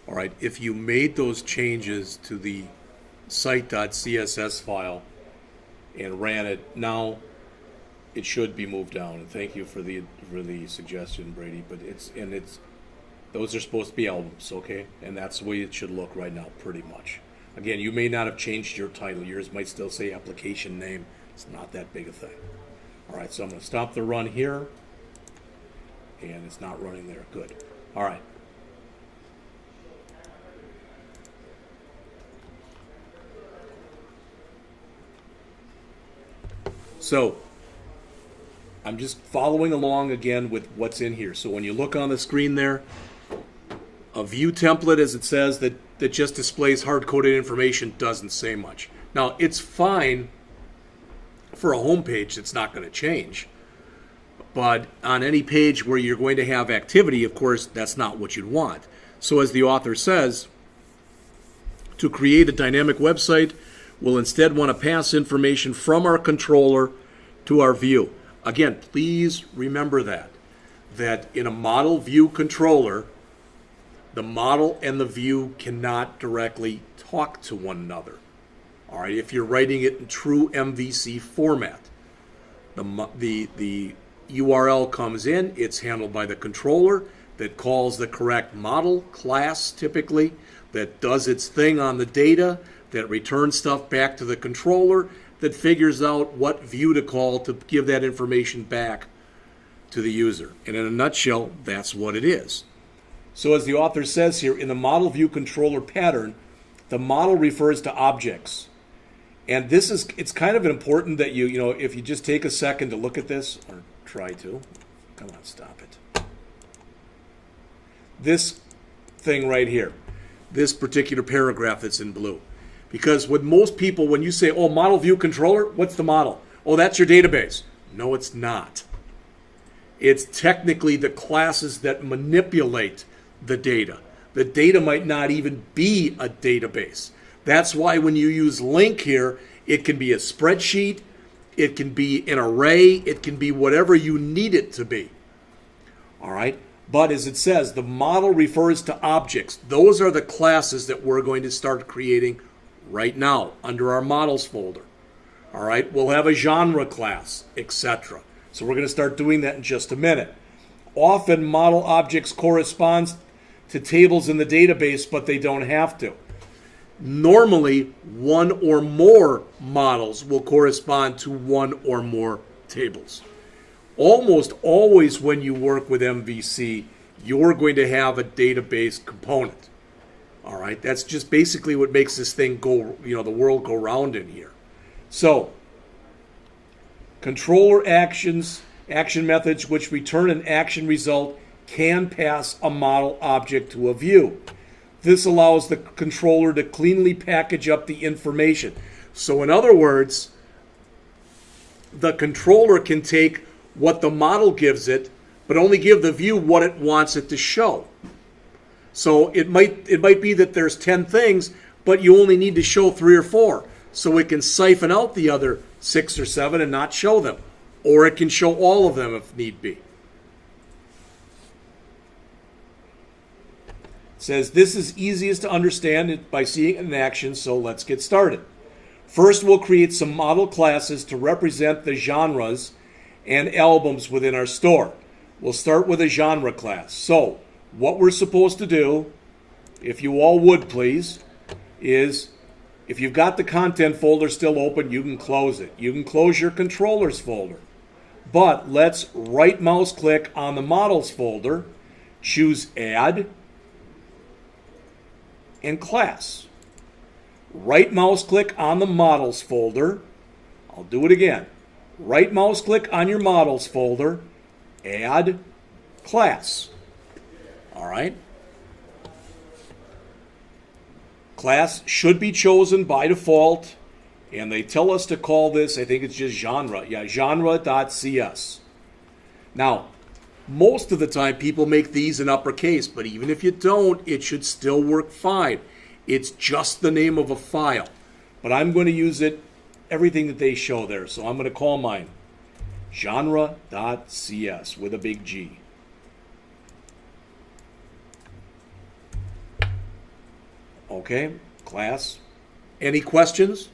All right, if you made those changes to the site.css file and ran it, now it should be moved down. And thank you for the suggestion, Brady. But it's those are supposed to be albums, okay? And that's the way it should look right now, pretty much. Again, you may not have changed your title. Yours might still say application name. It's not that big a thing. All right, so I'm going to stop the run here. And it's not running there. Good. All right. So I'm just following along again with what's in here. So when you look on the screen there, a view template, as it says, that just displays hard-coded information doesn't say much. Now, it's fine for a home page that's not going to change. But on any page where you're going to have activity, of course, that's not what you'd want. So as the author says, to create a dynamic website, we'll instead want to pass information from our controller to our view. Again, please remember that in a model view controller, the model and the view cannot directly talk to one another. All right, if you're writing it in true MVC format, the URL comes in, it's handled by the controller that calls the correct model class typically, that does its thing on the data, that returns stuff back to the controller, that figures out what view to call to give that information back to the user. And in a nutshell, that's what it is. So as the author says here, in the model view controller pattern, the model refers to objects. And it's kind of important that you know, if you just take a second to look at this, or try to. Come on, stop it. This thing right here, this particular paragraph that's in blue. Because with most people, when you say, oh, model view controller, what's the model? Oh, that's your database. No, it's not. It's technically the classes that manipulate the data. The data might not even be a database. That's why when you use link here, it can be a spreadsheet, it can be an array, it can be whatever you need it to be. All right? But as it says, the model refers to objects. Those are the classes that we're going to start creating right now under our models folder. All right? We'll have a genre class, etc. So we're going to start doing that in just a minute. Often model objects correspond to tables in the database, but they don't have to. Normally, one or more models will correspond to one or more tables. Almost always when you work with MVC, you're going to have a database component. All right, that's just basically what makes this thing go, the world go round in here. So, controller actions, action methods which return an action result can pass a model object to a view. This allows the controller to cleanly package up the information. So in other words, the controller can take what the model gives it, but only give the view what it wants it to show. So it might be that there's 10 things, but you only need to show 3 or 4. So it can siphon out the other 6 or 7 and not show them. Or it can show all of them if need be. It says this is easiest to understand by seeing it in action, so let's get started. First, we'll create some model classes to represent the genres and albums within our store. We'll start with a genre class. So, what we're supposed to do, if you all would please, is if you've got the content folder still open, you can close it. You can close your controllers folder. But let's right mouse click on the models folder, choose add, and class. Right mouse click on the models folder. I'll do it again. Right mouse click on your models folder, add class. All right. Class should be chosen by default, and they tell us to call this, I think it's just genre. Yeah, genre.cs. Now, most of the time people make these in uppercase, but even if you don't, it should still work fine. It's just the name of a file. But I'm going to use it, everything that they show there. So I'm going to call mine genre.cs with a big G. Okay, class. Any questions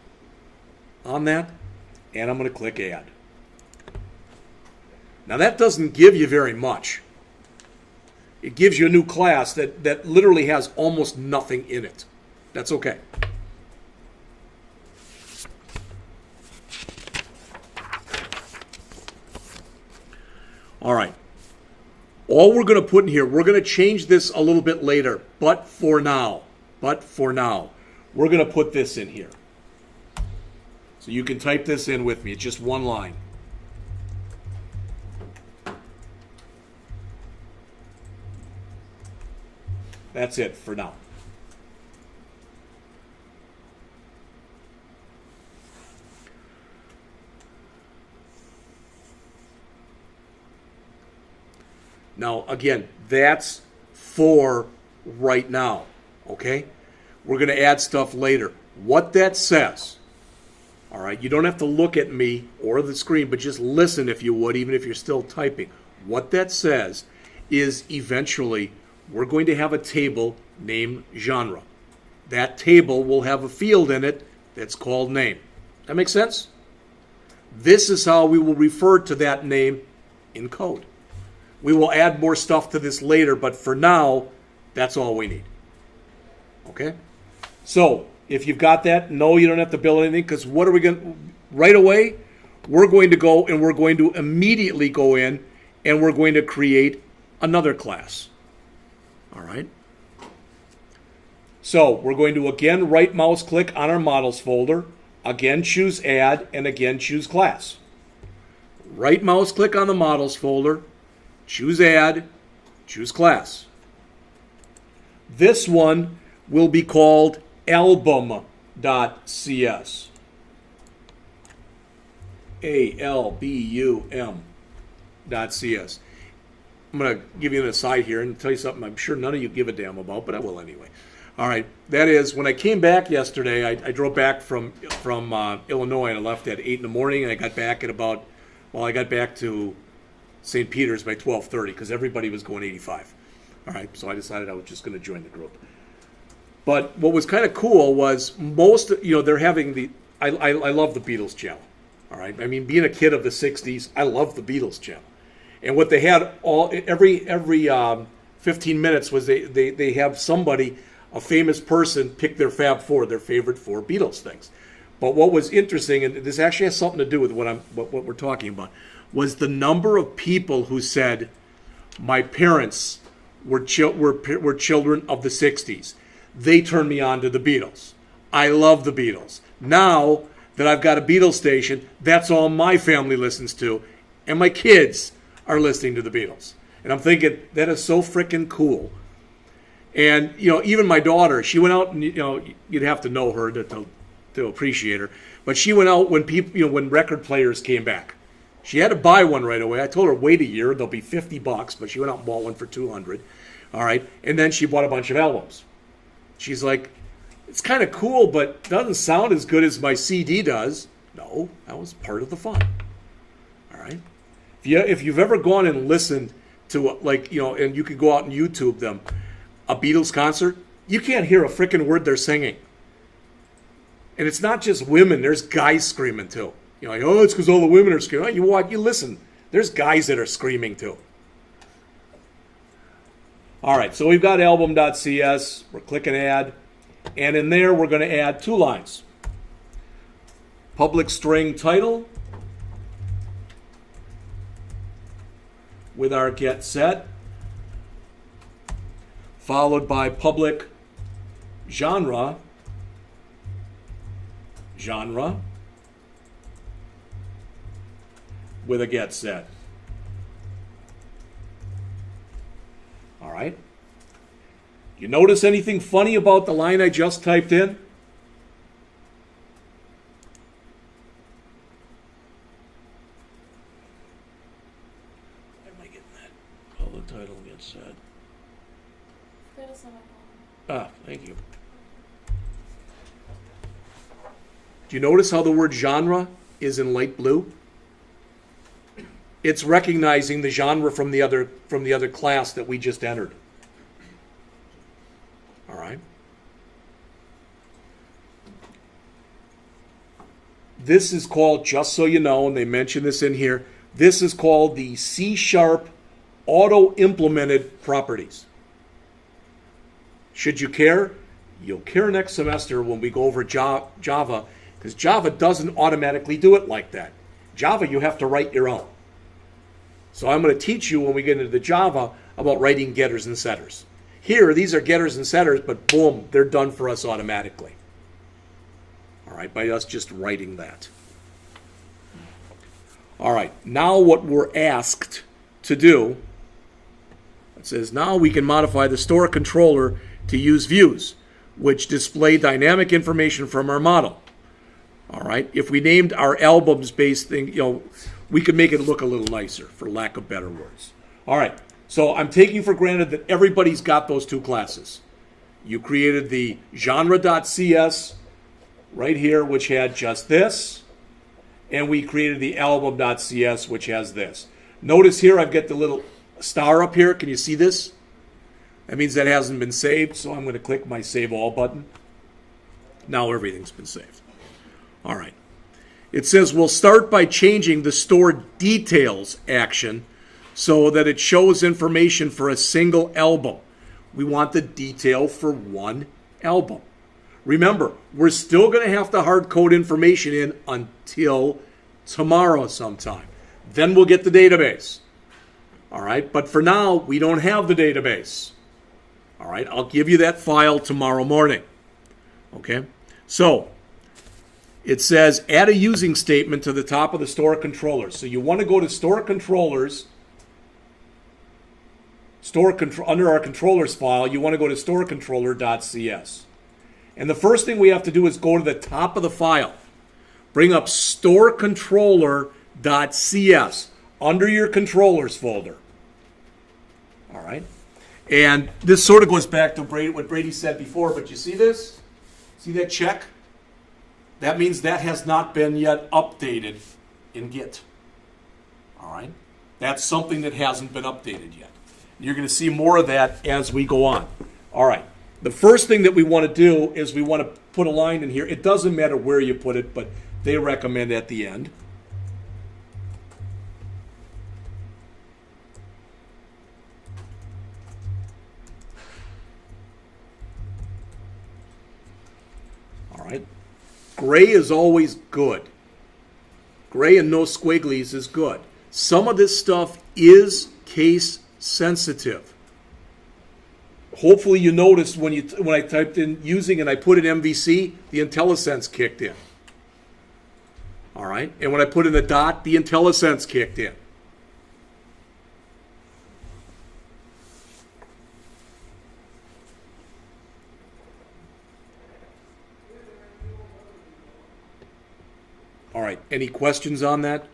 on that? And I'm going to click add. Now that doesn't give you very much. It gives you a new class that literally has almost nothing in it. That's okay. All right. All we're going to put in here, we're going to change this a little bit later, but for now, we're going to put this in here. So you can type this in with me. It's just one line. That's it for now. Now, again, that's for right now, okay? We're going to add stuff later. What that says, all right, you don't have to look at me or the screen, but just listen if you would, even if you're still typing. What that says is eventually we're going to have a table named genre. That table will have a field in it that's called name. That makes sense? This is how we will refer to that name in code. We will add more stuff to this later, but for now, that's all we need. Okay? So, if you've got that, no, you don't have to build anything, because what are we going to, right away, we're going to go and we're going to immediately go in and we're going to create another class. All right? So, we're going to again right mouse click on our models folder, again choose add, and again choose class. Right mouse click on the models folder, choose add, choose class. This one will be called album.cs. ALBUM.cs. I'm going to give you an aside here and tell you something I'm sure none of you give a damn about, but I will anyway. All right, that is, when I came back yesterday, I drove back from Illinois, and I left at 8 in the morning, and I got back at about, well, I got back to St. Peter's by 12:30 because everybody was going 85. All right, so I decided I was just going to join the group. But what was kind of cool was most, they're having the, I love the Beatles channel. All right, I mean, being a kid of the 60s, I love the Beatles channel. And what they had every 15 minutes was they have somebody, a famous person, pick their Fab Four, their favorite 4 Beatles things. But what was interesting, and this actually has something to do with what we're talking about, was the number of people who said, my parents were children of the 60s. They turned me on to the Beatles. I love the Beatles. Now that I've got a Beatles station, that's all my family listens to, and my kids are listening to the Beatles. And I'm thinking, that is so freaking cool. And, even my daughter, she went out, and, you'd have to know her to appreciate her, but she went out when when record players came back. She had to buy one right away. I told her, wait a year, they'll be $50, but she went out and bought one for $200. All right, and then she bought a bunch of albums. She's like, it's kind of cool, but doesn't sound as good as my CD does. No, that was part of the fun. All right, if you've ever gone and listened to, and you could go out and YouTube them, a Beatles concert, you can't hear a freaking word they're singing. And it's not just women, there's guys screaming too. It's because all the women are screaming. You listen. There's guys that are screaming too. All right, so we've got album.cs. We're clicking add. And in there, we're going to add 2 lines. Public string title with our get set, followed by public genre with a get set. All right. You notice anything funny about the line I just typed in? Am I getting that? Oh, the title gets set. Thank you. Do you notice how the word genre is in light blue? It's recognizing the genre from the other class that we just entered. All right. This is called, just so you know, and they mention this in here, this is called the C# auto-implemented properties. Should you care? You'll care next semester when we go over Java, because Java doesn't automatically do it like that. Java, you have to write your own. So I'm going to teach you when we get into the Java about writing getters and setters. Here, these are getters and setters, but boom, they're done for us automatically. All right, by us just writing that. All right, now what we're asked to do, it says now we can modify the store controller to use views, which display dynamic information from our model. All right, if we named our albums-based thing, we could make it look a little nicer, for lack of better words. All right, so I'm taking for granted that everybody's got those two classes. You created the genre.cs right here, which had just this, and we created the album.cs, which has this. Notice here I've got the little star up here. Can you see this? That means that hasn't been saved, so I'm going to click my Save All button. Now everything's been saved. All right. It says we'll start by changing the store details action so that it shows information for a single album. We want the detail for one album. Remember, we're still going to have to hard code information in until tomorrow sometime. Then we'll get the database. All right, but for now, we don't have the database. All right, I'll give you that file tomorrow morning. Okay, so it says add a using statement to the top of the store controller. So you want to go to store controllers, under our controllers file, you want to go to StoreController.cs. And the first thing we have to do is go to the top of the file. Bring up StoreController.cs under your controllers folder. All right. And this sort of goes back to what Brady said before, but you see this? See that check? That means that has not been yet updated in Git. All right? That's something that hasn't been updated yet. You're going to see more of that as we go on. All right. The first thing that we want to do is we want to put a line in here. It doesn't matter where you put it, but they recommend at the end. All right. Gray is always good. Gray and no squigglies is good. Some of this stuff is case sensitive. Hopefully you noticed when I typed in using and I put in MVC, the IntelliSense kicked in. All right, and when I put in the dot, the IntelliSense kicked in. All right, any questions on that?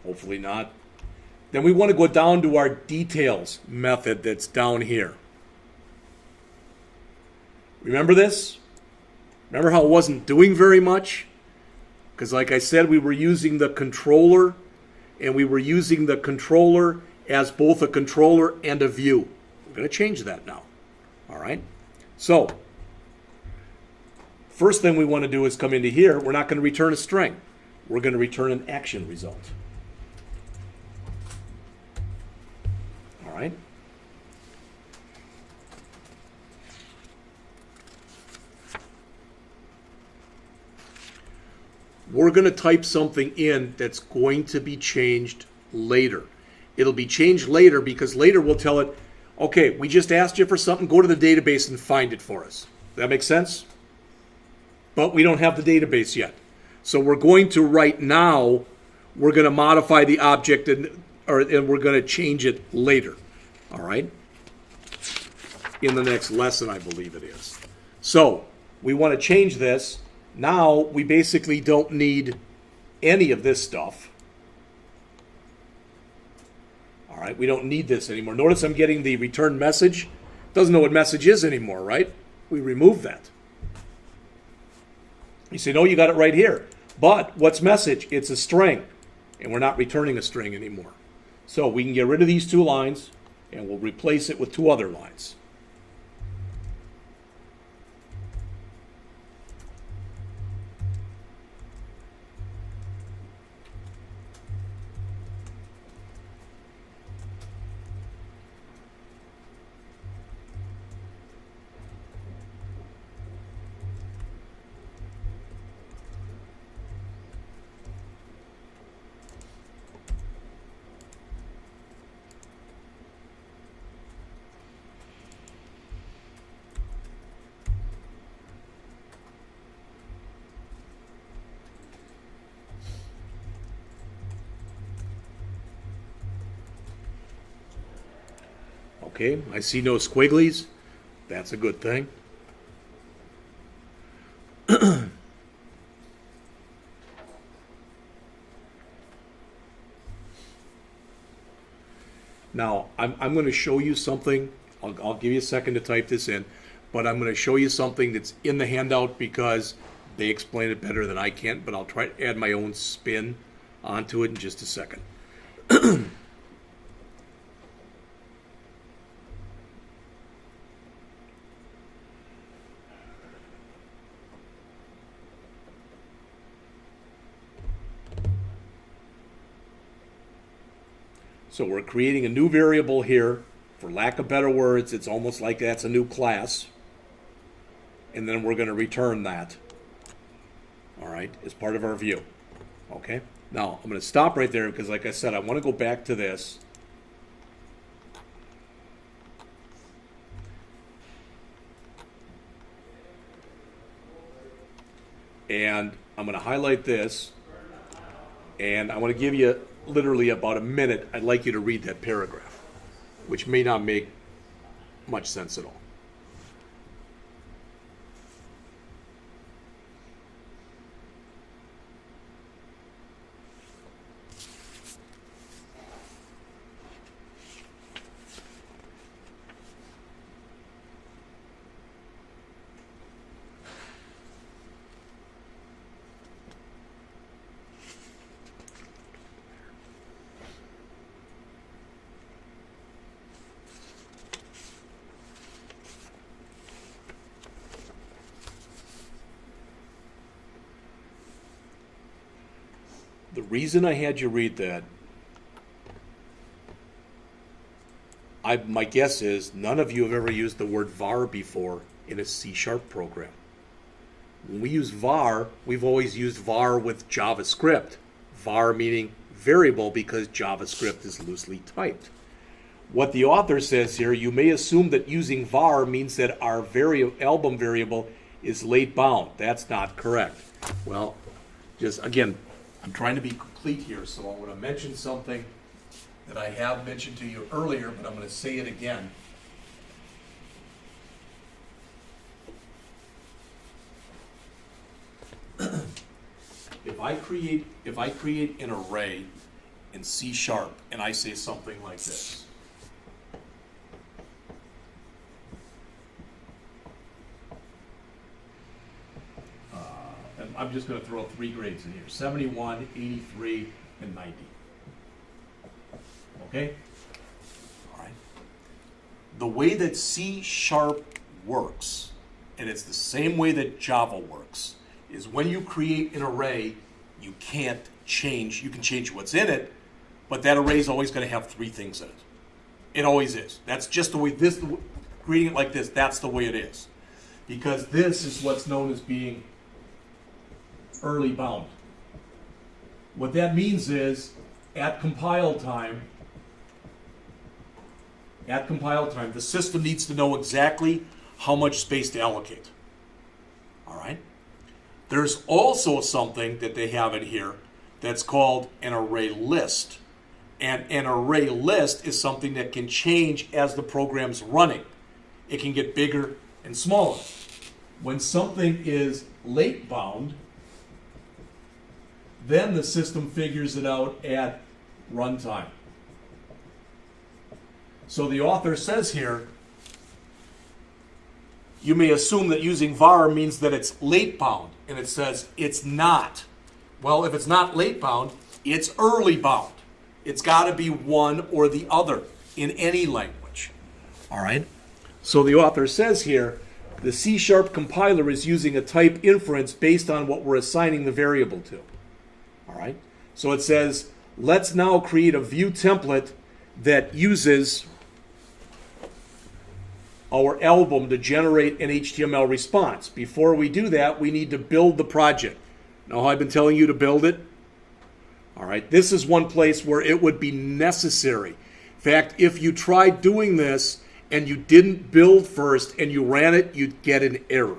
Hopefully not. Then we want to go down to our details method that's down here. Remember this? Remember how it wasn't doing very much? Because like I said, we were using the controller, and we were using the controller as both a controller and a view. We're going to change that now. All right? So, first thing we want to do is come into here. We're not going to return a string. We're going to return an action result. All right? We're going to type something in that's going to be changed later. It'll be changed later because later we'll tell it, okay, we just asked you for something, go to the database and find it for us. That make sense? But we don't have the database yet. So we're going to right now, we're going to modify the object and we're going to change it later. All right? In the next lesson, I believe it is. So we want to change this. Now we basically don't need any of this stuff. All right, we don't need this anymore. Notice I'm getting the return message. Doesn't know what message is anymore, right? We removed that. You say, no, you got it right here. But what's message? It's a string, and we're not returning a string anymore. So we can get rid of these two lines, and we'll replace it with two other lines. Okay, I see no squigglies. That's a good thing. Now, I'm going to show you something. I'll give you a second to type this in, but I'm going to show you something that's in the handout because they explain it better than I can, but I'll try to add my own spin onto it in just a second. So we're creating a new variable here. For lack of better words, it's almost like that's a new class. And then we're going to return that. All right, as part of our view. Okay, now I'm going to stop right there because, like I said, I want to go back to this. And I'm going to highlight this. And I want to give you literally about a minute. I'd like you to read that paragraph, which may not make much sense at all. The reason I had you read that, my guess is none of you have ever used the word var before in a C# program. When we use var, we've always used var with JavaScript. Var meaning variable because JavaScript is loosely typed. What the author says here, you may assume that using var means that our album variable is late bound. That's not correct. Well, just again, I'm trying to be complete here, so I want to mention something that I have mentioned to you earlier, but I'm going to say it again. If I create an array in C# and I say something like this. I'm just going to throw 3 grades in here, 71, 83, and 90. Okay? All right. The way that C# works, and it's the same way that Java works, is when you create an array, you can change what's in it, but that array is always going to have 3 things in it. It always is. That's just the way creating it like this, that's the way it is. Because this is what's known as being early bound. What that means is at compile time, the system needs to know exactly how much space to allocate. All right? There's also something that they have in here that's called an array list. And an array list is something that can change as the program's running. It can get bigger and smaller. When something is late bound, then the system figures it out at runtime. So the author says here, you may assume that using var means that it's late bound, and it says it's not. Well, if it's not late bound, it's early bound. It's got to be one or the other in any language. All right? So the author says here, the C# compiler is using a type inference based on what we're assigning the variable to. All right? So it says, let's now create a view template that uses our album to generate an HTML response. Before we do that, we need to build the project. Now, I've been telling you to build it. All right, this is one place where it would be necessary. In fact, if you tried doing this and you didn't build first and you ran it, you'd get an error.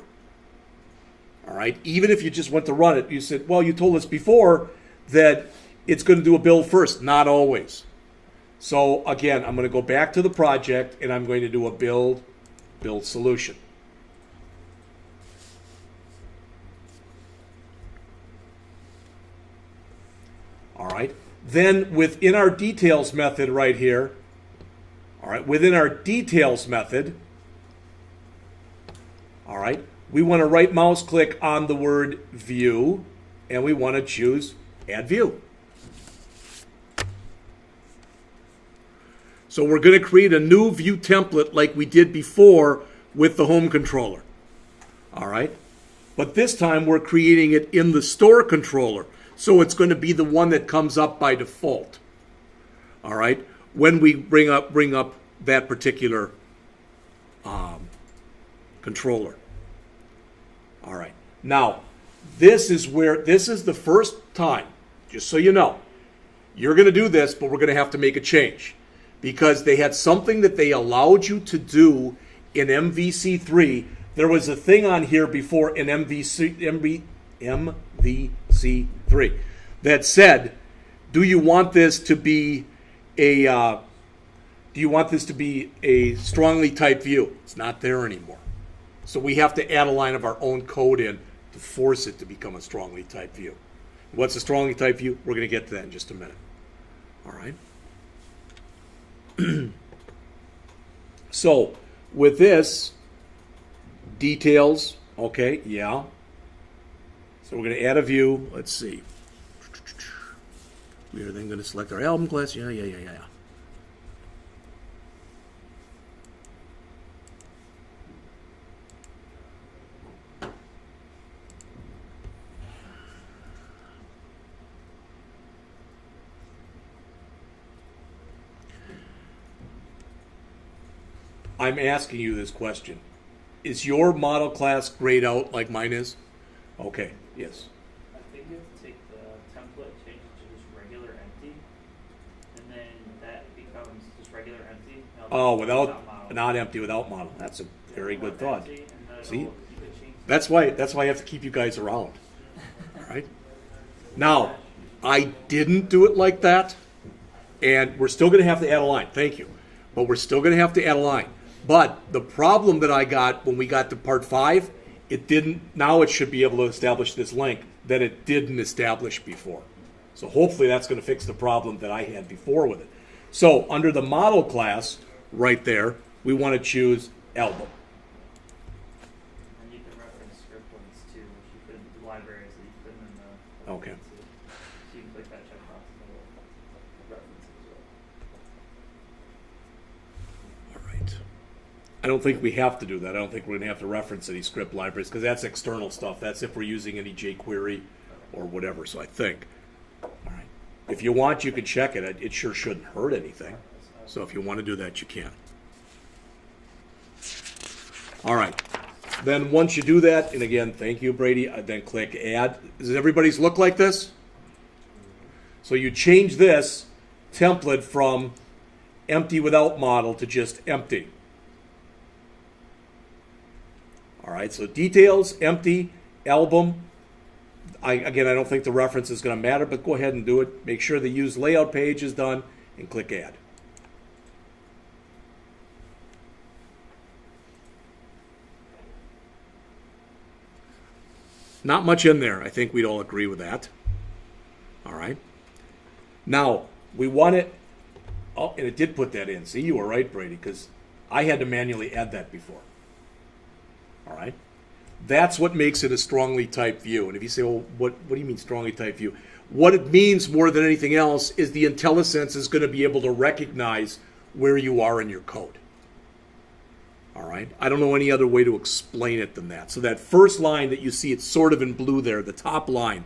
All right, even if you just went to run it, you said, well, you told us before that it's going to do a build first. Not always. So again, I'm going to go back to the project and I'm going to do a build solution. All right. Then within our details method right here, all right, within our details method, all right, we want to right mouse click on the word view and we want to choose add view. So we're going to create a new view template like we did before with the home controller. All right. But this time we're creating it in the store controller. So it's going to be the one that comes up by default. All right. When we bring up that particular controller. All right. Now, this is the first time, just so you know, you're going to do this, but we're going to have to make a change. Because they had something that they allowed you to do in MVC3. There was a thing on here before in MVC3 that said, do you want this to be a strongly typed view? It's not there anymore. So we have to add a line of our own code in to force it to become a strongly typed view. What's a strongly typed view? We're going to get to that in just a minute. All right. So with this, details, okay, yeah. So we're going to add a view. Let's see. We are then going to select our album class. Yeah. I'm asking you this question. Is your model class grayed out like mine is? Okay, yes. I think you have to take the template, change it to just regular empty, and then that becomes just regular empty. Oh, model. not empty, without model. That's a very good thought. See? You could change That's why I have to keep you guys around. All right? Now, I didn't do it like that, and we're still going to have to add a line. Thank you. But we're still going to have to add a line. But the problem that I got when we got to part 5, it didn't. Now it should be able to establish this link that it didn't establish before. So hopefully that's going to fix the problem that I had before with it. So under the model class right there, we want to choose album. And you can reference script links too, which you put in the libraries that you put in the. Okay. So you can click that checkbox and it will reference it as well. All right. I don't think we have to do that. I don't think we're going to have to reference any script libraries because that's external stuff. That's if we're using any jQuery or whatever. So I think. All right. If you want, you can check it. It sure shouldn't hurt anything. So if you want to do that, you can. All right. Then once you do that, and again, thank you, Brady, then click Add. Does everybody's look like this? So you change this template from empty without model to just empty. All right, so details, empty, album. I don't think the reference is going to matter, but go ahead and do it. Make sure the use layout page is done and click Add. Not much in there. I think we'd all agree with that. All right. Now, we want it. Oh, and it did put that in. See, you were right, Brady, because I had to manually add that before. All right. That's what makes it a strongly typed view. And if you say, well, what do you mean strongly typed view? What it means more than anything else is the IntelliSense is going to be able to recognize where you are in your code. All right. I don't know any other way to explain it than that. So that first line that you see, it's sort of in blue there, the top line,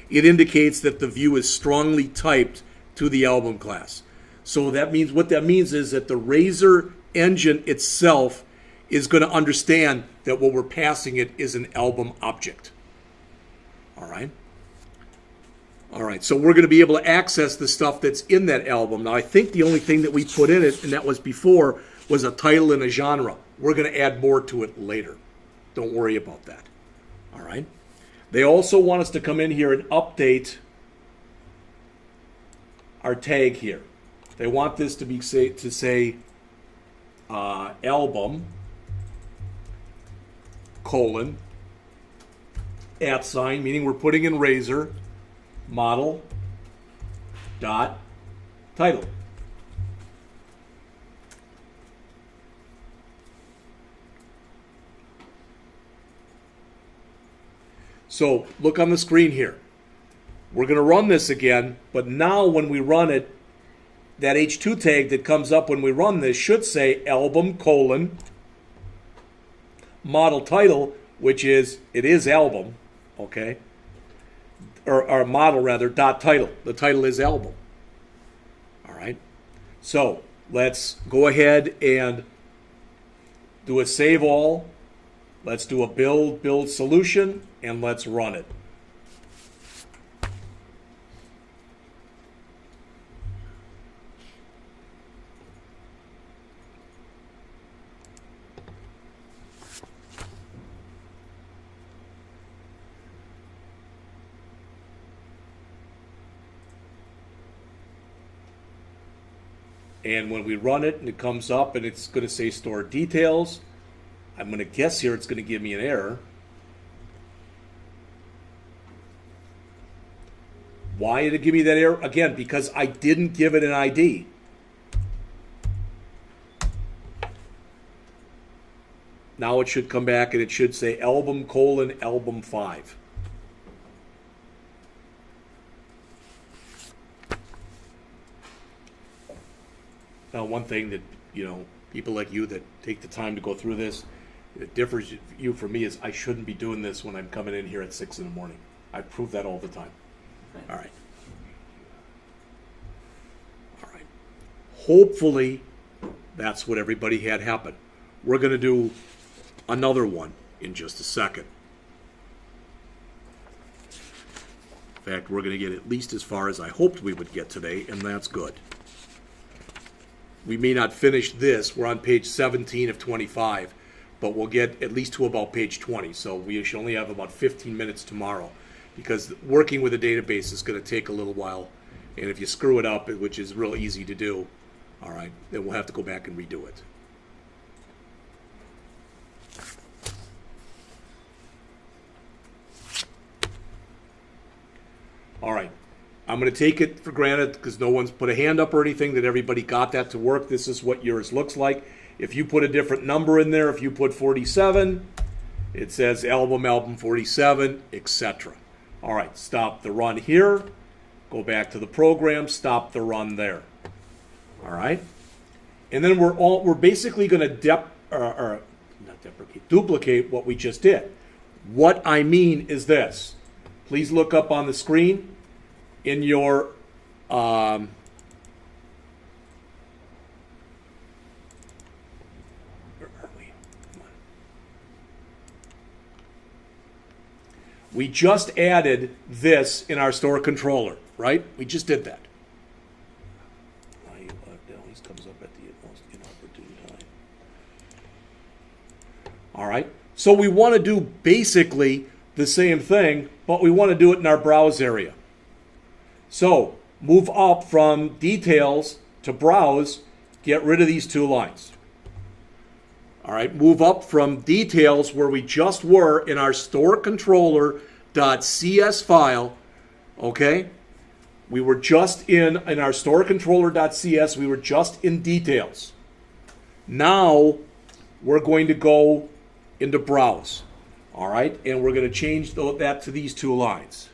it indicates that the view is strongly typed to the album class. So that means, what that means is that the Razor engine itself is going to understand that what we're passing it is an album object. All right. All right, so we're going to be able to access the stuff that's in that album. Now, I think the only thing that we put in it, and that was before, was a title and a genre. We're going to add more to it later. Don't worry about that. All right. They also want us to come in here and update our tag here. They want this to say album colon @ meaning we're putting in razor model dot title. So look on the screen here. We're going to run this again, but now when we run it, that H2 tag that comes up when we run this should say album colon model title, which is, it is album, okay? Or model rather, dot title. The title is album. All right. So let's go ahead and do a save all. Let's do a build solution, and let's run it. And when we run it and it comes up and it's going to say store details, I'm going to guess here it's going to give me an error. Why did it give me that error? Again, because I didn't give it an ID. Now it should come back and it should say album colon album 5. Now, one thing that, people like you that take the time to go through this, it differs you from me is I shouldn't be doing this when I'm coming in here at 6 in the morning. I prove that all the time. All right. All right. Hopefully, that's what everybody had happen. We're going to do another one in just a second. In fact, we're going to get at least as far as I hoped we would get today, and that's good. We may not finish this. We're on page 17 of 25, but we'll get at least to about page 20. So we should only have about 15 minutes tomorrow, because working with a database is going to take a little while. And if you screw it up, which is real easy to do, all right, then we'll have to go back and redo it. All right. I'm going to take it for granted because no one's put a hand up or anything that everybody got that to work. This is what yours looks like. If you put a different number in there, if you put 47, it says album 47, etc. All right, stop the run here. Go back to the program, stop the run there. All right? And then we're basically going to duplicate what we just did. What I mean is this. Please look up on the screen. In your where are we? Come on. We just added this in our store controller, right? We just did that. Always comes up at the most inopportune time. All right. So we want to do basically the same thing, but we want to do it in our browse area. So move up from details to browse, get rid of these two lines. All right, move up from details where we just were in our StoreController.cs file, okay? We were just in our StoreController.cs, we were just in details. Now we're going to go into browse, all right? And we're going to change that to these two lines.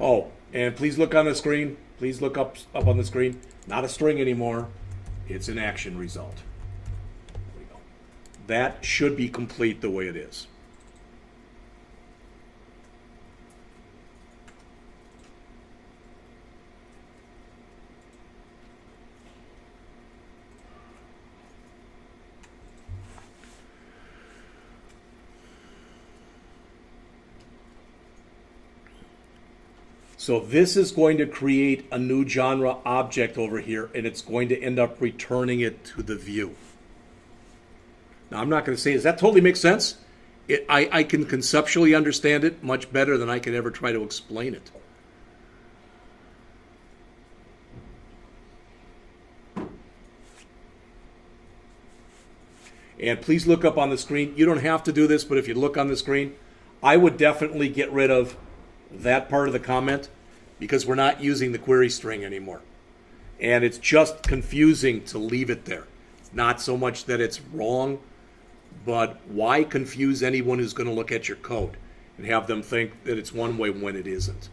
Oh, and please look on the screen. Please look up on the screen. Not a string anymore. It's an action result. There we go. That should be complete the way it is. So this is going to create a new genre object over here, and it's going to end up returning it to the view. Now, I'm not going to say, does that totally make sense? I can conceptually understand it much better than I can ever try to explain it. And please look up on the screen. You don't have to do this, but if you look on the screen, I would definitely get rid of that part of the comment because we're not using the query string anymore. And it's just confusing to leave it there. It's not so much that it's wrong, but why confuse anyone who's going to look at your code and have them think that it's one way when it isn't?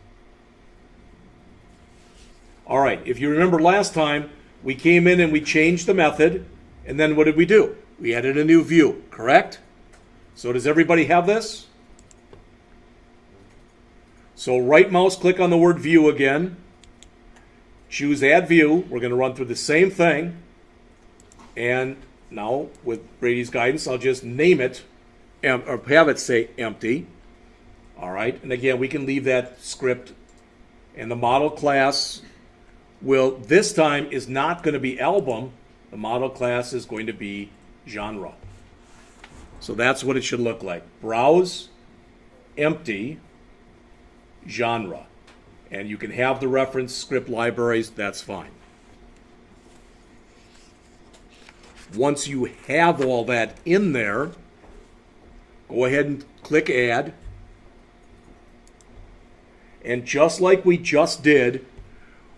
All right, if you remember last time, we came in and we changed the method, and then what did we do? We added a new view, correct? So does everybody have this? So right mouse click on the word view again. Choose add view. We're going to run through the same thing. And now with Brady's guidance, I'll just name it or have it say empty. All right. And again, we can leave that script. And the model class will this time is not going to be album. The model class is going to be genre. So that's what it should look like. Browse empty genre. And you can have the reference script libraries, that's fine. Once you have all that in there, go ahead and click add. And just like we just did,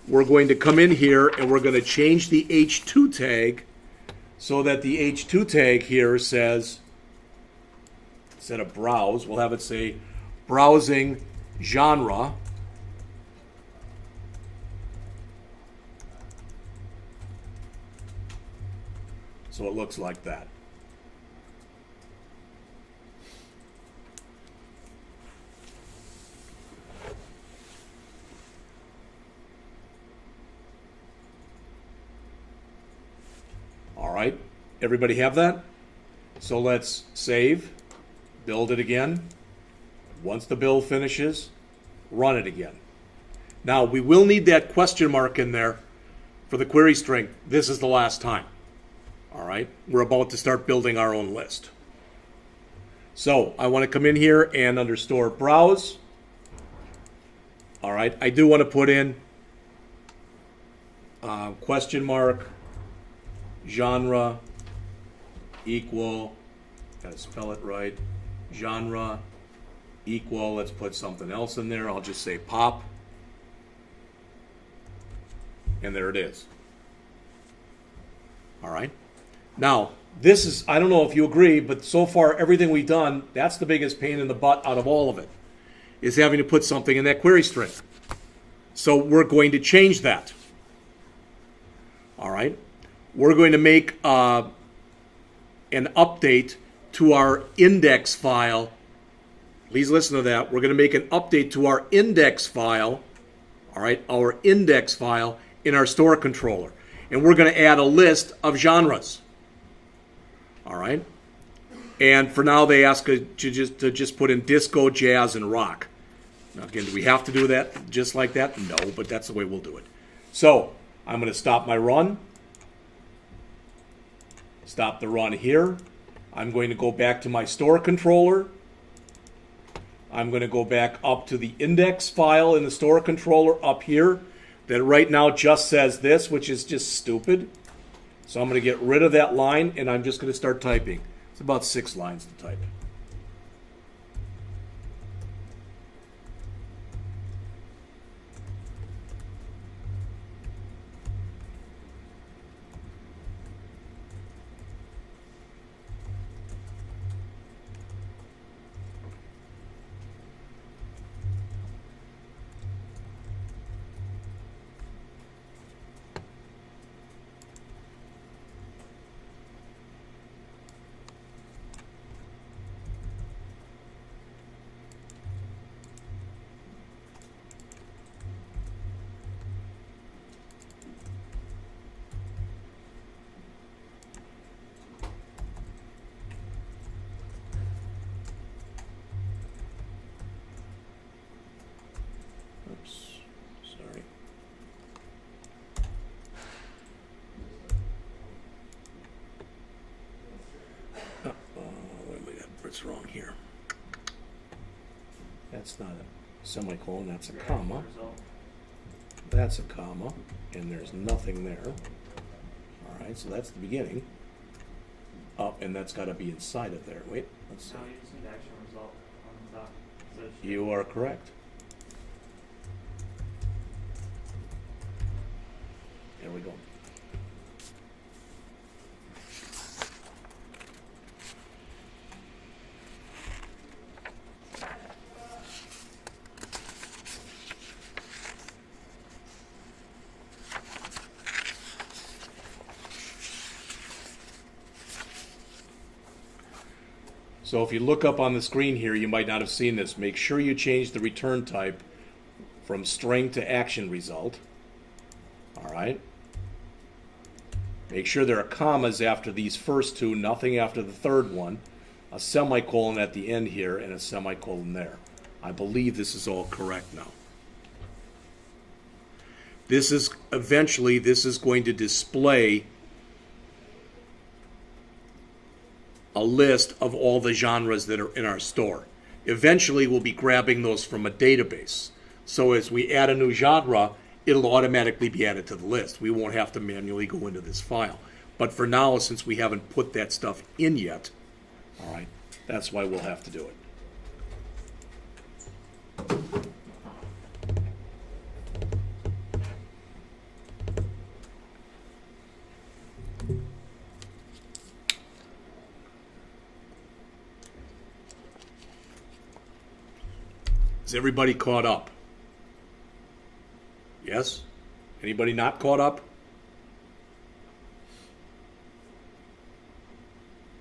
we're going to come in here and we're going to change the H2 tag so that the H2 tag here says, instead of browse, we'll have it say browsing genre. So it looks like that. All right, everybody have that? So let's save, build it again. Once the build finishes, run it again. Now, we will need that question mark in there for the query string. This is the last time. All right, we're about to start building our own list. So I want to come in here and under store browse. All right, I do want to put in question mark genre equal, gotta spell it right, genre equal, let's put something else in there. I'll just say pop. And there it is. All right. Now, this is, I don't know if you agree, but so far everything we've done, that's the biggest pain in the butt out of all of it, is having to put something in that query string. So we're going to change that. All right. We're going to make an update to our index file. Please listen to that. We're going to make an update to our index file, all right, our index file in our store controller. And we're going to add a list of genres, all right? And for now, they ask us to just put in disco, jazz, and rock. Now, again, do we have to do that just like that? No, but that's the way we'll do it. So I'm going to stop my run. Stop the run here. I'm going to go back to my store controller. I'm going to go back up to the index file in the store controller up here that right now just says this, which is just stupid. So I'm going to get rid of that line and I'm just going to start typing. It's about 6 lines to type. what's wrong here. That's not a semicolon, that's a comma. That's a comma, and there's nothing there. All right, so that's the beginning. Oh, and that's got to be inside of there. Wait, let's see. Now you just need action result on the top. So it should- You are correct. There we go. So if you look up on the screen here, you might not have seen this. Make sure you change the return type from string to action result. All right. Make sure there are commas after these first two, nothing after the third one, a semicolon at the end here, and a semicolon there. I believe this is all correct now. This is eventually, this is going to display a list of all the genres that are in our store. Eventually, we'll be grabbing those from a database. So as we add a new genre, it'll automatically be added to the list. We won't have to manually go into this file. But for now, since we haven't put that stuff in yet, all right, that's why we'll have to do it. Is everybody caught up? Yes? Anybody not caught up?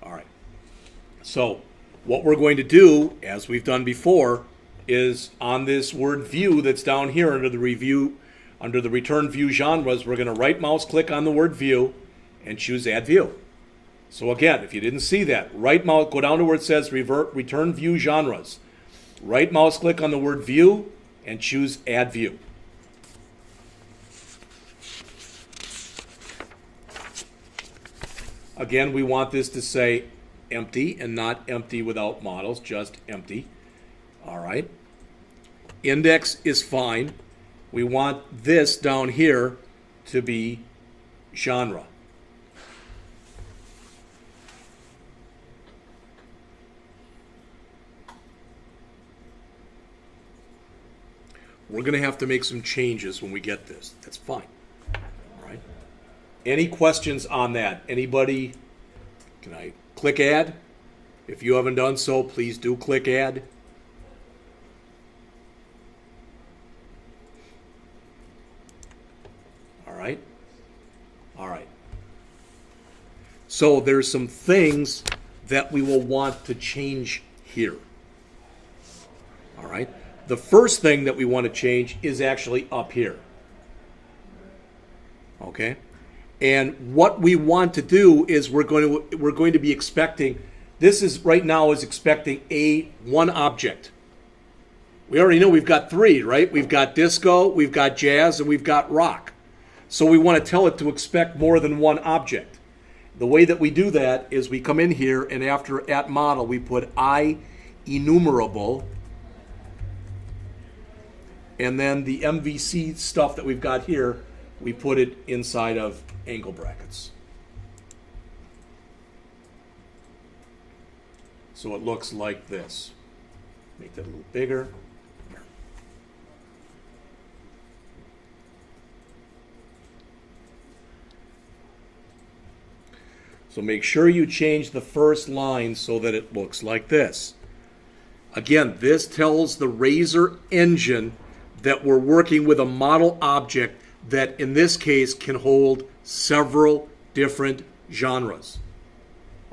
All right. So what we're going to do, as we've done before, is on this word view that's down here under the review, under the return view genres, we're going to right mouse click on the word view and choose add view. So again, if you didn't see that, right mouse, go down to where it says return view genres. Right mouse click on the word view and choose add view. Again, we want this to say empty and not empty without models, just empty. All right. Index is fine. We want this down here to be genre. We're going to have to make some changes when we get this. That's fine. All right. Any questions on that? Anybody? Can I click add? If you haven't done so, please do click add. All right. All right. So there's some things that we will want to change here. All right. The first thing that we want to change is actually up here. Okay? And what we want to do is we're going to be expecting, this is right now is expecting one object. We already know we've got three, right? We've got disco, we've got jazz, and we've got rock. So we want to tell it to expect more than one object. The way that we do that is we come in here and after at model we put enumerable. And then the MVC stuff that we've got here, we put it inside of angle brackets. So it looks like this. Make that a little bigger. So make sure you change the first line so that it looks like this. Again, this tells the Razor engine that we're working with a model object that in this case can hold several different genres.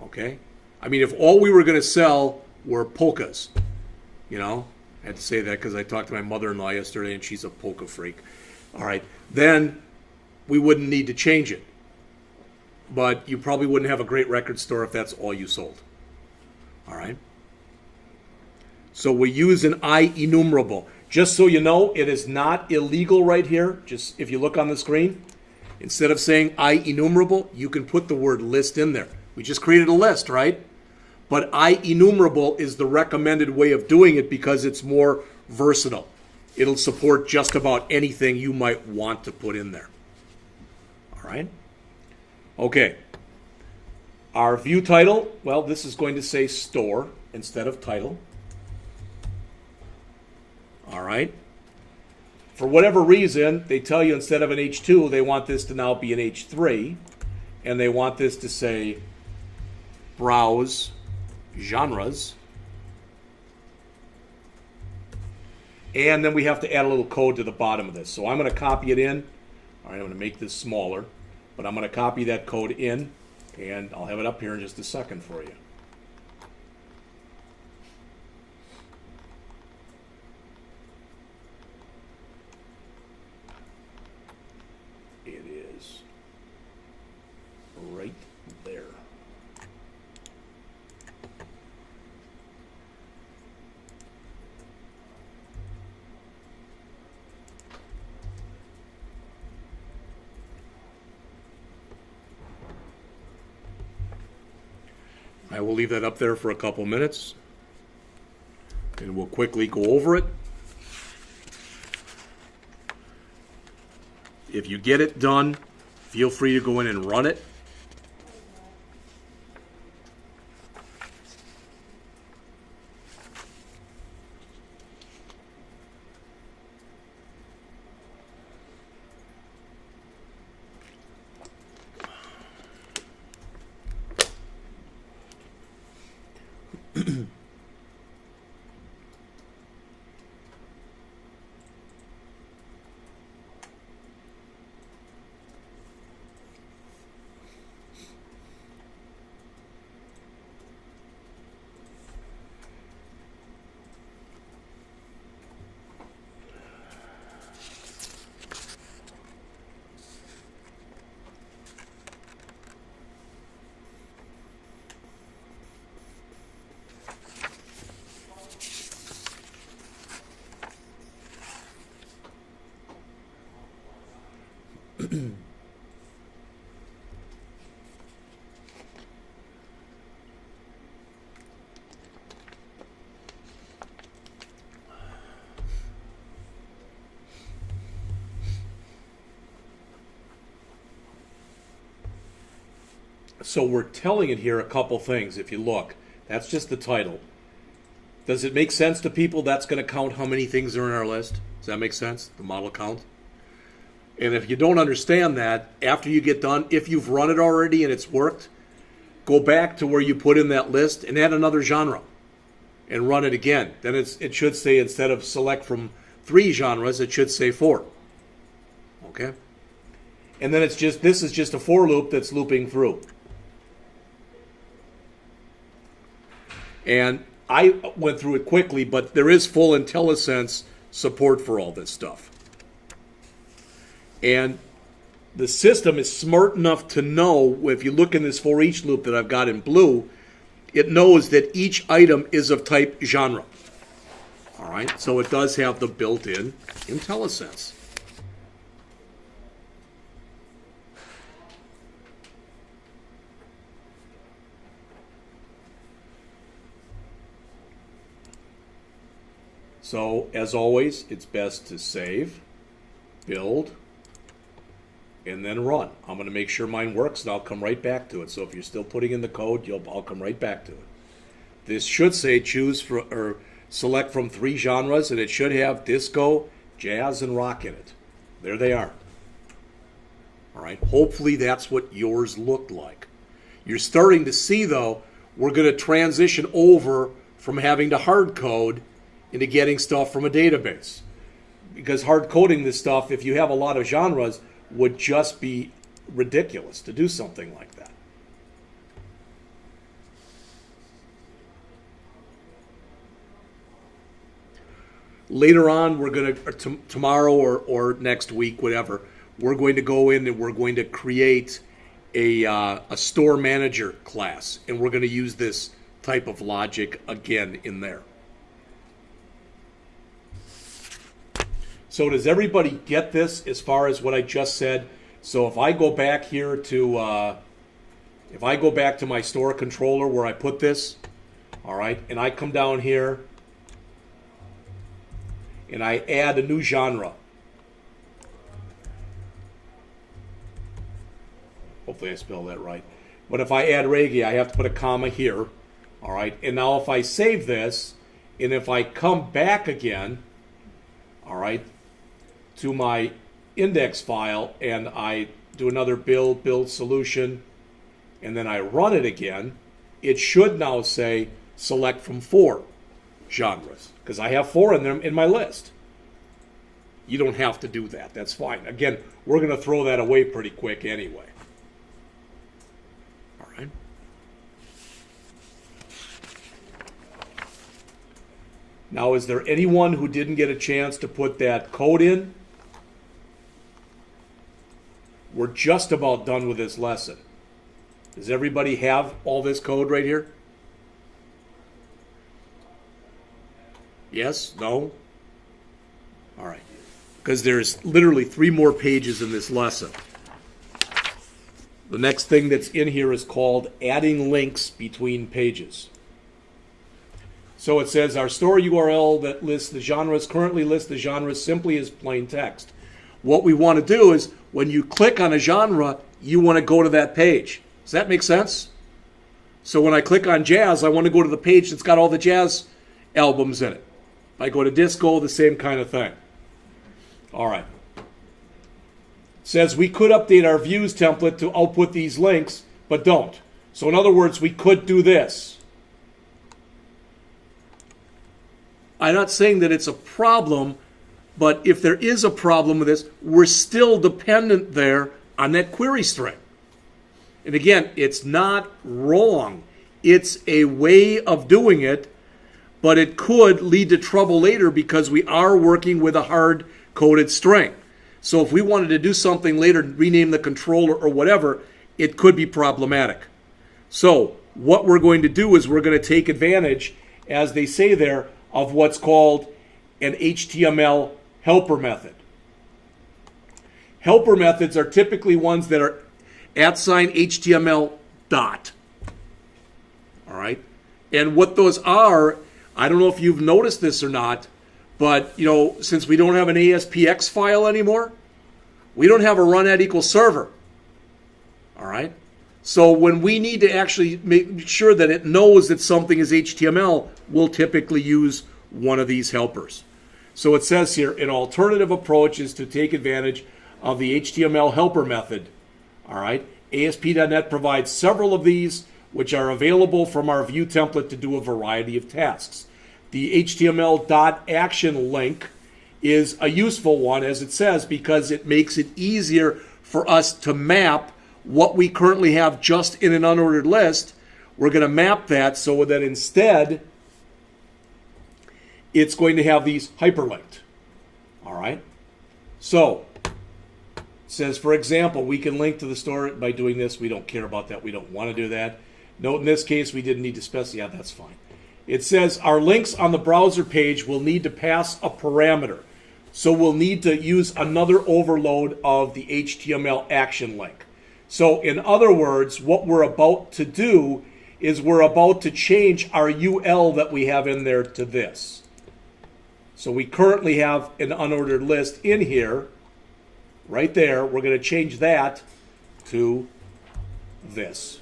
Okay? I mean, if all we were going to sell were polkas, you know, I had to say that because I talked to my mother-in-law yesterday and she's a polka freak. All right, then we wouldn't need to change it. But you probably wouldn't have a great record store if that's all you sold. All right? So we use an enumerable. Just so you know, it is not illegal right here. Just if you look on the screen, instead of saying enumerable, you can put the word list in there. We just created a list, right? But enumerable is the recommended way of doing it because it's more versatile. It'll support just about anything you might want to put in there. All right? Okay. Our view title, well, this is going to say store instead of title. All right? For whatever reason, they tell you instead of an H2, they want this to now be an H3, and they want this to say browse genres. And then we have to add a little code to the bottom of this. So I'm going to copy it in. All right, I'm going to make this smaller, but I'm going to copy that code in, and I'll have it up here in just a second for you. It is right there. I will leave that up there for a couple minutes, and we'll quickly go over it. If you get it done, feel free to go in and run it. So we're telling it here a couple things. If you look, that's just the title. Does it make sense to people? That's going to count how many things are in our list. Does that make sense? The model count. And if you don't understand that, after you get done, if you've run it already and it's worked, go back to where you put in that list and add another genre and run it again. Then it should say, instead of select from 3 genres, it should say 4. Okay? And then this is just a for loop that's looping through. And I went through it quickly, but there is full IntelliSense support for all this stuff. And the system is smart enough to know, if you look in this for each loop that I've got in blue, it knows that each item is of type genre. All right, so it does have the built-in IntelliSense. So, as always, it's best to save, build, and then run. I'm going to make sure mine works, and I'll come right back to it. So if you're still putting in the code, I'll come right back to it. This should say select from 3 genres, and it should have disco, jazz, and rock in it. There they are. All right. Hopefully that's what yours looked like. You're starting to see, though, we're going to transition over from having to hard code into getting stuff from a database. Because hard coding this stuff, if you have a lot of genres, would just be ridiculous to do something like that. Later on, we're going to, tomorrow or next week, whatever, we're going to go in and we're going to create a store manager class. And we're going to use this type of logic again in there. So does everybody get this as far as what I just said? So if I go back here to, if I go back to my store controller where I put this, All right, and I come down here and I add a new genre. Hopefully I spelled that right. But if I add reggae, I have to put a comma here. All right, and now if I save this, and if I come back again, all right, to my index file, and I do another build solution, and then I run it again, it should now say select from 4 genres, because I have 4 in them in my list. You don't have to do that. That's fine. Again, we're going to throw that away pretty quick anyway. All right. Now, is there anyone who didn't get a chance to put that code in? We're just about done with this lesson. Does everybody have all this code right here? Yes? No? All right. Because there's literally 3 more pages in this lesson. The next thing that's in here is called adding links between pages. So it says our store URL that lists the genres currently lists the genres simply as plain text. What we want to do is when you click on a genre, you want to go to that page. Does that make sense? So when I click on jazz, I want to go to the page that's got all the jazz albums in it. If I go to disco, the same kind of thing. All right. It says we could update our views template to output these links, but don't. So in other words, we could do this. I'm not saying that it's a problem, but if there is a problem with this, we're still dependent there on that query string. And again, it's not wrong. It's a way of doing it, but it could lead to trouble later because we are working with a hard-coded string. So if we wanted to do something later, rename the controller or whatever, it could be problematic. So what we're going to do is we're going to take advantage, as they say there, of what's called an HTML helper method. Helper methods are typically ones that are @HTML dot. All right? And what those are, I don't know if you've noticed this or not, but you know, since we don't have an ASPX file anymore, we don't have a run at equal server. All right? So when we need to actually make sure that it knows that something is HTML, we'll typically use one of these helpers. So it says here, an alternative approach is to take advantage of the HTML helper method. All right? ASP.NET provides several of these, which are available from our view template to do a variety of tasks. The HTML.action link is a useful one, as it says, because it makes it easier for us to map what we currently have just in an unordered list. We're going to map that so that instead it's going to have these hyperlinked. All right? So it says, for example, we can link to the store by doing this. We don't care about that. We don't want to do that. Note in this case, we didn't need to specify. Yeah, that's fine. It says our links on the browser page will need to pass a parameter. So we'll need to use another overload of the HTML action link. So in other words, what we're about to do is we're about to change our UL that we have in there to this. So we currently have an unordered list in here, right there. We're going to change that to this.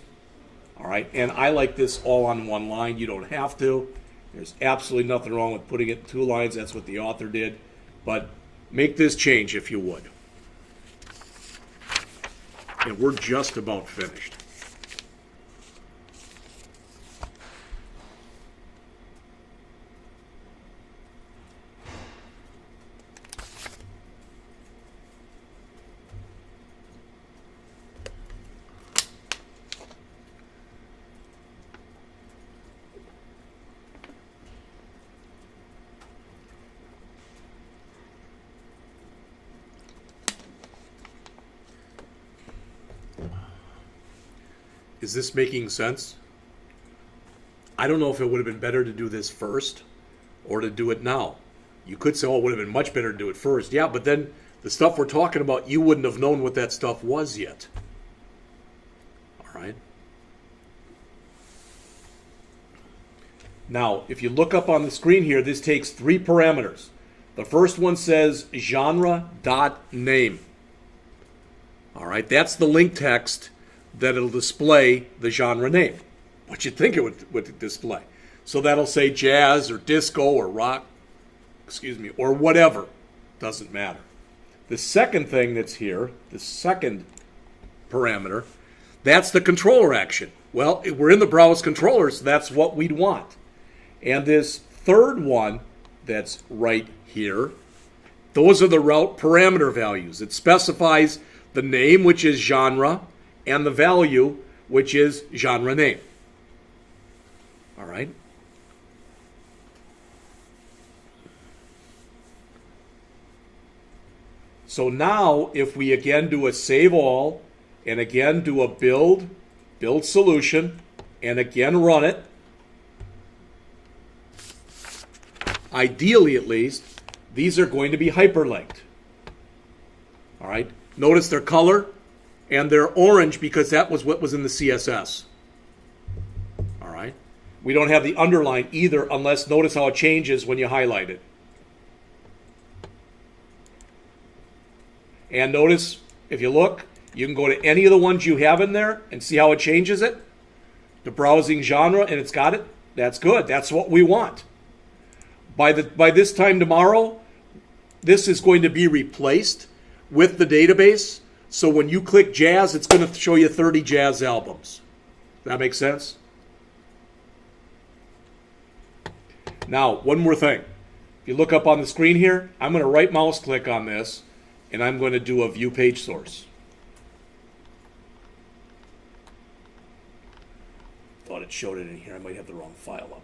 All right, and I like this all on one line. You don't have to. There's absolutely nothing wrong with putting it in 2 lines. That's what the author did. But make this change if you would. And we're just about finished. Is this making sense? I don't know if it would have been better to do this first or to do it now. You could say, oh, it would have been much better to do it first. Yeah, but then the stuff we're talking about, you wouldn't have known what that stuff was yet. All right? Now, if you look up on the screen here, this takes 3 parameters. The first one says genre.name. All right, that's the link text that it'll display the genre name, what you'd think it would display. So that'll say jazz or disco or rock, or whatever. Doesn't matter. The second thing that's here, the second parameter, that's the controller action. Well, we're in the browse controller, so that's what we'd want. And this third one that's right here, those are the route parameter values. It specifies the name, which is genre, and the value, which is genre name. All right? So now, if we again do a save all, and again do a build solution, and again run it, ideally at least, these are going to be hyperlinked. All right? Notice their color, and they're orange because that was what was in the CSS. All right? We don't have the underline either, unless notice how it changes when you highlight it. And notice, if you look, you can go to any of the ones you have in there and see how it changes it. The browsing genre, and it's got it. That's good. That's what we want. By this time tomorrow, this is going to be replaced with the database. So when you click jazz, it's going to show you 30 jazz albums. That makes sense? Now, one more thing. If you look up on the screen here, I'm going to right mouse click on this, and I'm going to do a view page source. Thought it showed it in here. I might have the wrong file up.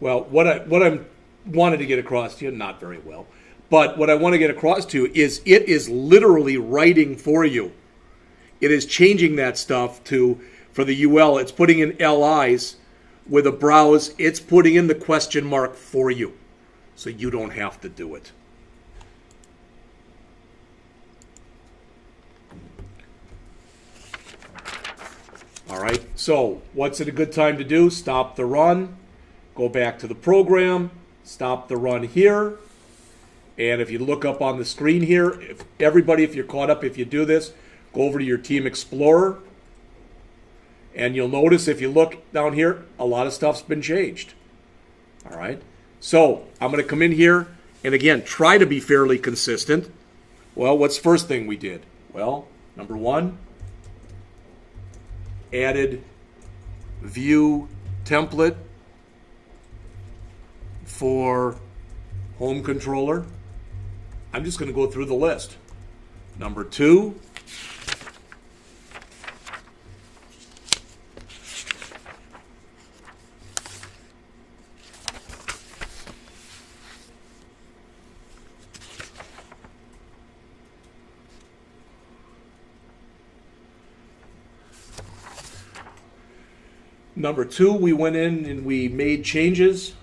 Well, what I'm wanted to get across to you, not very well, but what I want to get across to you is it is literally writing for you. It is changing that stuff for the UL. It's putting in LIs with a browse. It's putting in the question mark for you, so you don't have to do it. All right, so what's it a good time to do? Stop the run, go back to the program, stop the run here, and if you look up on the screen here, if you're caught up, if you do this, go over to your Team Explorer, and you'll notice if you look down here, a lot of stuff's been changed. All right, so I'm going to come in here, and again, try to be fairly consistent. Well, what's the first thing we did? Well, number one, added view template for home controller. I'm just going to go through the list. Number two, we went in and we made changes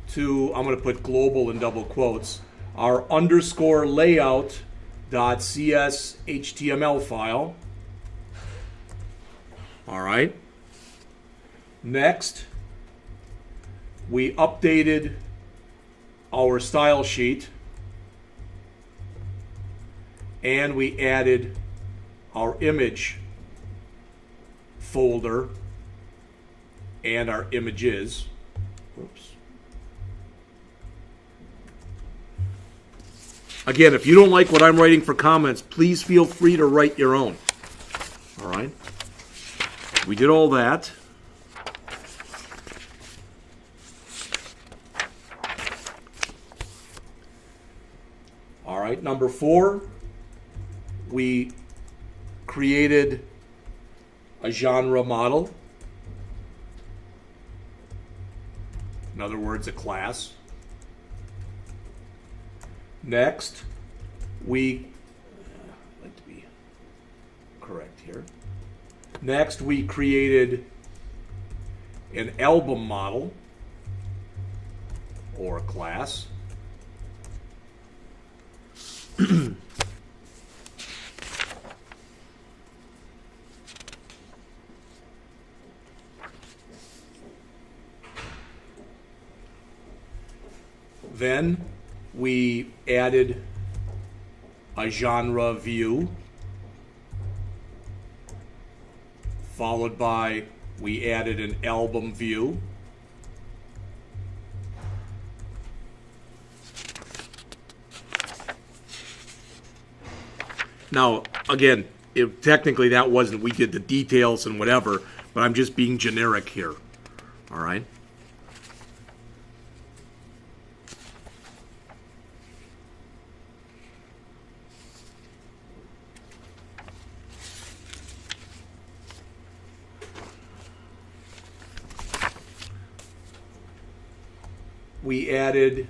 to, I'm going to put global in double quotes, our underscore layout .cs HTML file. All right. Next, we updated our style sheet and we added our image folder and our images. Oops. Again, if you don't like what I'm writing for comments, please feel free to write your own. All right. We did all that. All right, number 4, we created a genre model. In other words, a class. Next, I'd like to be correct here. Next, we created an album model or a class. Then we added a genre view, followed by we added an album view. Now, again, technically that wasn't, we did the details and whatever, but I'm just being generic here. All right? We added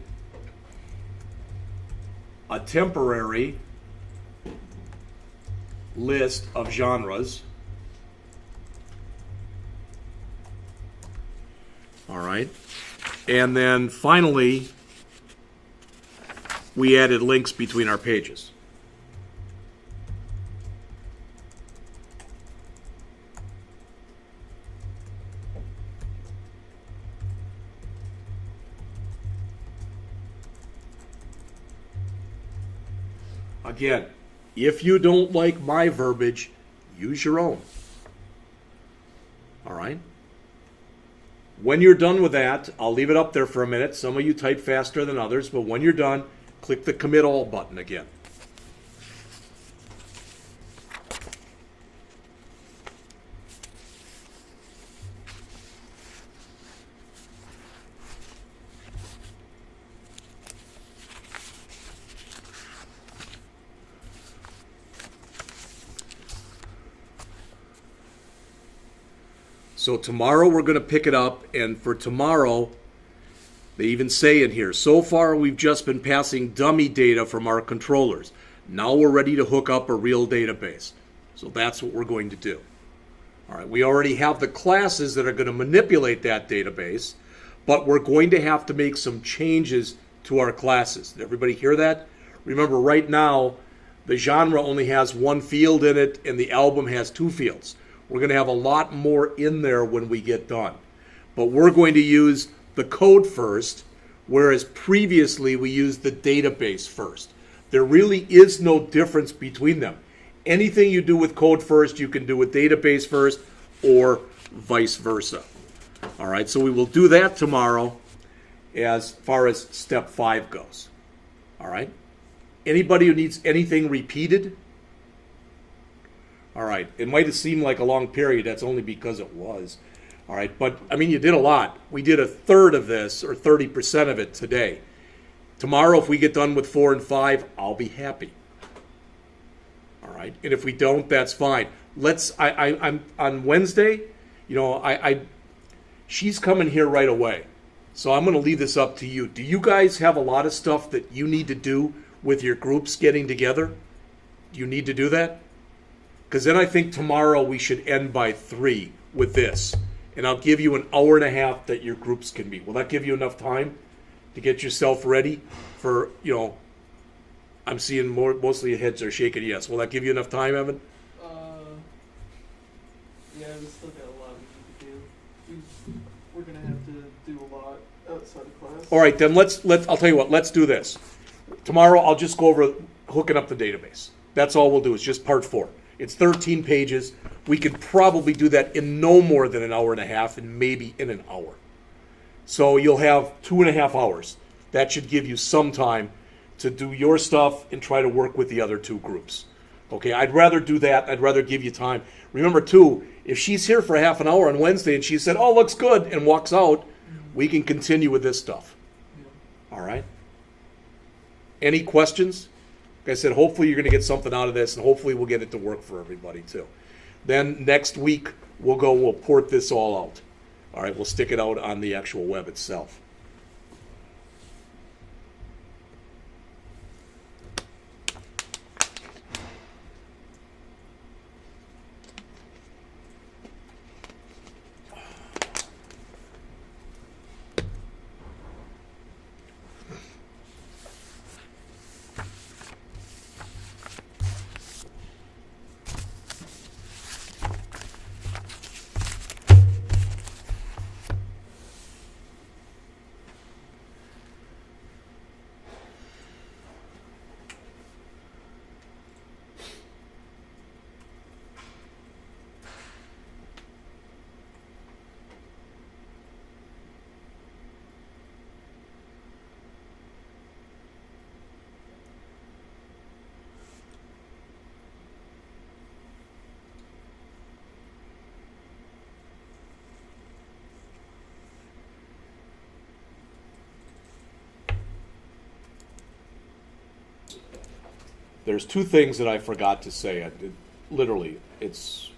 a temporary list of genres. All right. And then finally, we added links between our pages. Again, if you don't like my verbiage, use your own. All right? When you're done with that, I'll leave it up there for a minute. Some of you type faster than others, but when you're done, click the Commit All button again. So tomorrow we're going to pick it up, and for tomorrow, they even say in here, so far we've just been passing dummy data from our controllers. Now we're ready to hook up a real database. So that's what we're going to do. All right, we already have the classes that are going to manipulate that database, but we're going to have to make some changes to our classes. Did everybody hear that? Remember, right now, the genre only has one field in it, and the album has two fields. We're going to have a lot more in there when we get done. But we're going to use the code first, whereas previously we used the database first. There really is no difference between them. Anything you do with code first, you can do with database first, or vice versa. All right, so we will do that tomorrow as far as step 5 goes. All right? Anybody who needs anything repeated? All right, it might have seemed like a long period. That's only because it was. All right, but I mean, you did a lot. We did a third of this, or 30% of it today. Tomorrow, if we get done with 4 and 5, I'll be happy. All right, and if we don't, that's fine. I'm on Wednesday. You know, she's coming here right away, so I'm going to leave this up to you. Do you guys have a lot of stuff that you need to do with your groups getting together? Do you need to do that? Because then I think tomorrow we should end by 3 with this. And I'll give you an hour and a half that your groups can meet. Will that give you enough time to get yourself ready for, you know, I'm seeing mostly your heads are shaking yes. Will that give you enough time, Evan? Yeah, we still got a lot we need to do. We're going to have to do a lot outside of class. All right, then let's I'll tell you what, let's do this. Tomorrow I'll just go over hooking up the database. That's all we'll do. It's just part 4. It's 13 pages. We could probably do that in no more than an hour and a half, and maybe in an hour. So you'll have 2.5 hours. That should give you some time to do your stuff and try to work with the other 2 groups. Okay, I'd rather do that. I'd rather give you time. Remember, too, if she's here for half an hour on Wednesday and she said, oh, looks good, and walks out, we can continue with this stuff. All right? Any questions? Like I said, hopefully you're going to get something out of this, and hopefully we'll get it to work for everybody too. Then next week, we'll port this all out. All right, we'll stick it out on the actual web itself. there's two things that I forgot to say. Literally, it's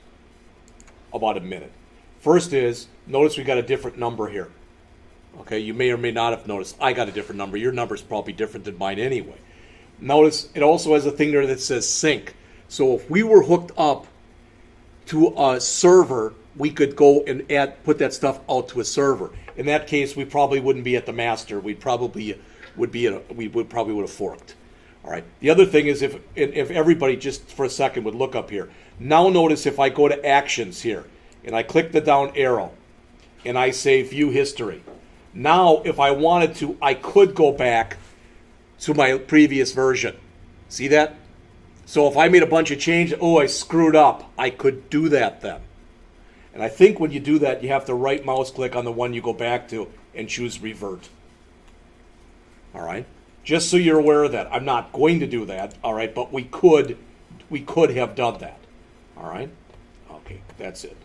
about a minute. First is, notice we got a different number here. Okay, you may or may not have noticed. I got a different number. Your number's probably different than mine anyway. Notice it also has a thing there that says sync. So if we were hooked up to a server, we could go and put that stuff out to a server. In that case, we probably wouldn't be at the master. We probably would have forked. All right. The other thing is if everybody just for a second would look up here. Now notice if I go to actions here and I click the down arrow and I say view history. Now, if I wanted to, I could go back to my previous version. See that? So if I made a bunch of changes, I screwed up, I could do that then. And I think when you do that, you have to right mouse click on the one you go back to and choose revert. All right? Just so you're aware of that. I'm not going to do that, all right, but we could have done that. All right? Okay, that's it.